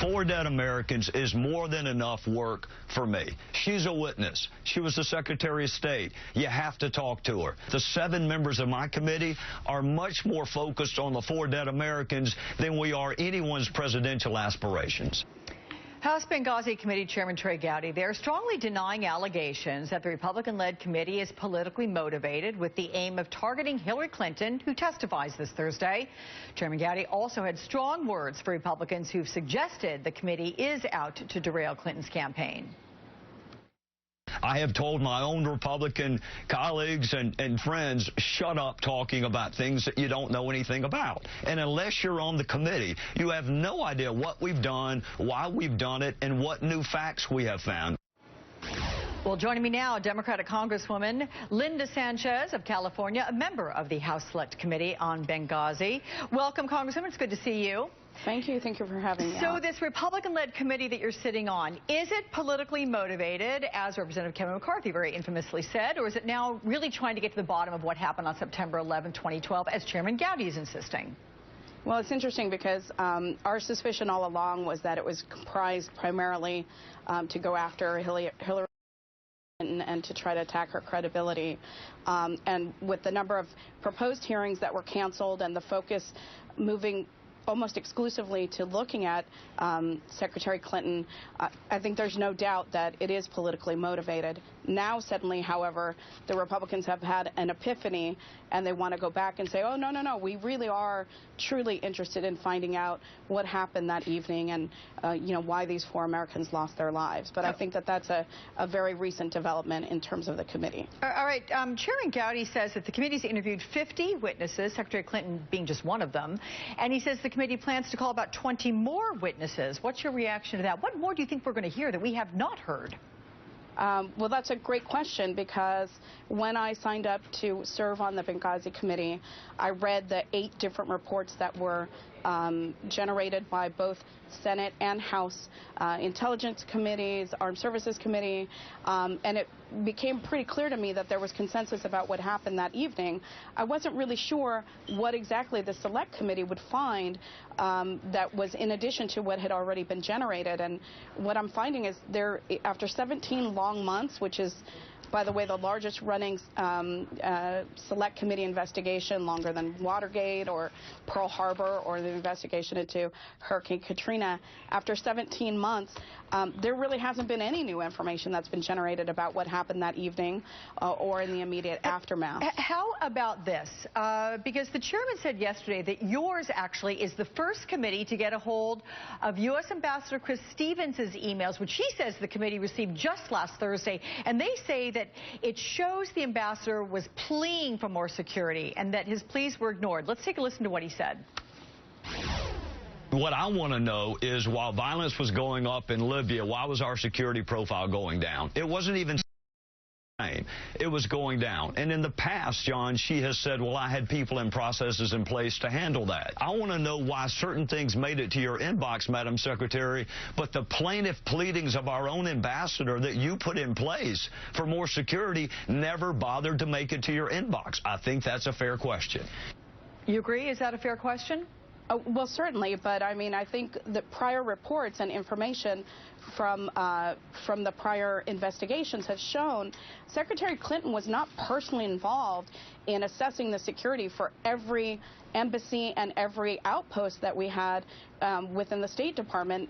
4 dead Americans is more than enough work for me. She's a witness. She was the Secretary of State. You have to talk to her. The 7 members of my committee are much more focused on the 4 dead Americans than we are anyone's presidential aspirations. House Benghazi Committee Chairman Trey Gowdy there strongly denying allegations that the Republican-led committee is politically motivated with the aim of targeting Hillary Clinton, who testifies this Thursday. Chairman Gowdy also had strong words for Republicans who've suggested the committee is out to derail Clinton's campaign. I have told my own Republican colleagues and friends, shut up talking about things that you don't know anything about. And unless you're on the committee, you have no idea what we've done, why we've done it, and what new facts we have found. Well, joining me now, Democratic Congresswoman Linda Sánchez of California, a member of the House Select Committee on Benghazi. Welcome, Congresswoman. It's good to see you. Thank you. Thank you for having me. So this Republican-led committee that you're sitting on, is it politically motivated, as Representative Kevin McCarthy very infamously said, or is it now really trying to get to the bottom of what happened on September 11, 2012, as Chairman Gowdy is insisting? Well, it's interesting because our suspicion all along was that it was comprised primarily to go after Hillary and to try to attack her credibility. And with the number of proposed hearings that were canceled and the focus moving almost exclusively to looking at Secretary Clinton, I think there's no doubt that it is politically motivated. Now, suddenly, however, the Republicans have had an epiphany, and they want to go back and say, oh, no, no, no, we really are truly interested in finding out what happened that evening and, you know, why these 4 Americans lost their lives. But I think that that's a very recent development in terms of the committee. All right. Chairman Gowdy says that the committee's interviewed 50 witnesses, Secretary Clinton being just one of them, and he says the committee plans to call about 20 more witnesses. What's your reaction to that? What more do you think we're going to hear that we have not heard? Well, that's a great question, because when I signed up to serve on the Benghazi committee, I read the 8 different reports that were generated by both Senate and House Intelligence Committees, Armed Services Committee, and it became pretty clear to me that there was consensus about what happened that evening. I wasn't really sure what exactly the Select Committee would find that was in addition to what had already been generated. And what I'm finding is there, after 17 long months, which is, by the way, the largest running Select Committee investigation, longer than Watergate or Pearl Harbor or the investigation into Hurricane Katrina. After 17 months, there really hasn't been any new information that's been generated about what happened that evening or in the immediate aftermath. How about this? Because the chairman said yesterday that yours actually is the first committee to get a hold of U.S. Ambassador Chris Stevens' emails, which he says the committee received just last Thursday, and they say that it shows the ambassador was pleading for more security and that his pleas were ignored. Let's take a listen to what he said. What I want to know is, while violence was going up in Libya, why was our security profile going down? It wasn't even it was going down. And in the past, John, she has said, well, I had people and processes in place to handle that. I want to know why certain things made it to your inbox, Madam Secretary, but the plaintiff pleadings of our own ambassador that you put in place for more security never bothered to make it to your inbox. I think that's a fair question. You agree? Is that a fair question? Well, certainly, but I mean, I think the prior reports and information from the prior investigations have shown Secretary Clinton was not personally involved in assessing the security for every embassy and every outpost that we had within the State Department.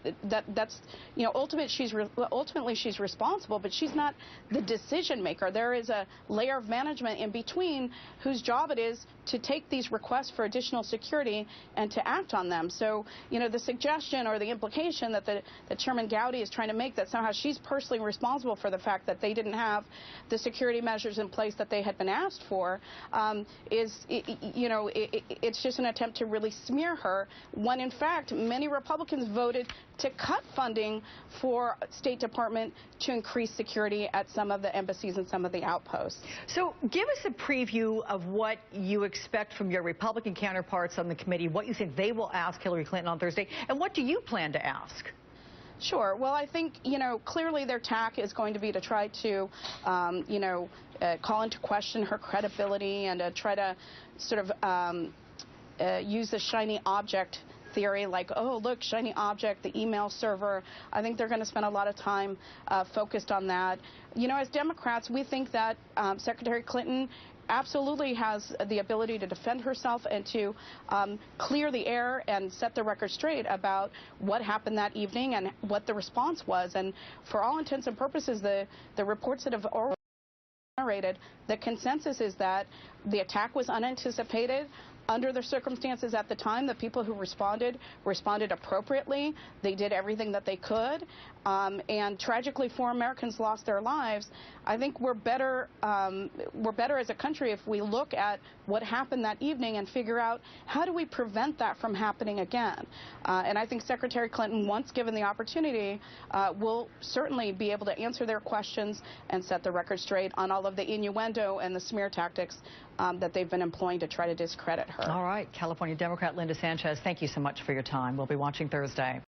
That's, you know, ultimately she's responsible, but she's not the decision maker. There is a layer of management in between whose job it is to take these requests for additional security and to act on them. So, you know, the suggestion or the implication that that Chairman Gowdy is trying to make that somehow she's personally responsible for the fact that they didn't have the security measures in place that they had been asked for it's just an attempt to really smear her, when in fact many Republicans voted to cut funding for State Department to increase security at some of the embassies and some of the outposts. So give us a preview of what you expect from your Republican counterparts on the committee, what you think they will ask Hillary Clinton on Thursday, and what do you plan to ask? Sure. Well, I think, you know, clearly their tack is going to be to try to, call into question her credibility and try to sort of use the shiny object theory like, oh, look, shiny object, the email server. I think they're going to spend a lot of time focused on that. You know, as Democrats, we think that Secretary Clinton absolutely has the ability to defend herself and to clear the air and set the record straight about what happened that evening and what the response was. And for all intents and purposes, the reports that have already generated, the consensus is that the attack was unanticipated. Under the circumstances at the time, the people who responded appropriately. They did everything that they could. And tragically, 4 Americans lost their lives. I think we're better as a country if we look at what happened that evening and figure out how do we prevent that from happening again. And I think Secretary Clinton, once given the opportunity, will certainly be able to answer their questions and set the record straight on all of the innuendo and the smear tactics that they've been employing to try to discredit her. All right, California Democrat Linda Sánchez, thank you so much for your time. We'll be watching Thursday.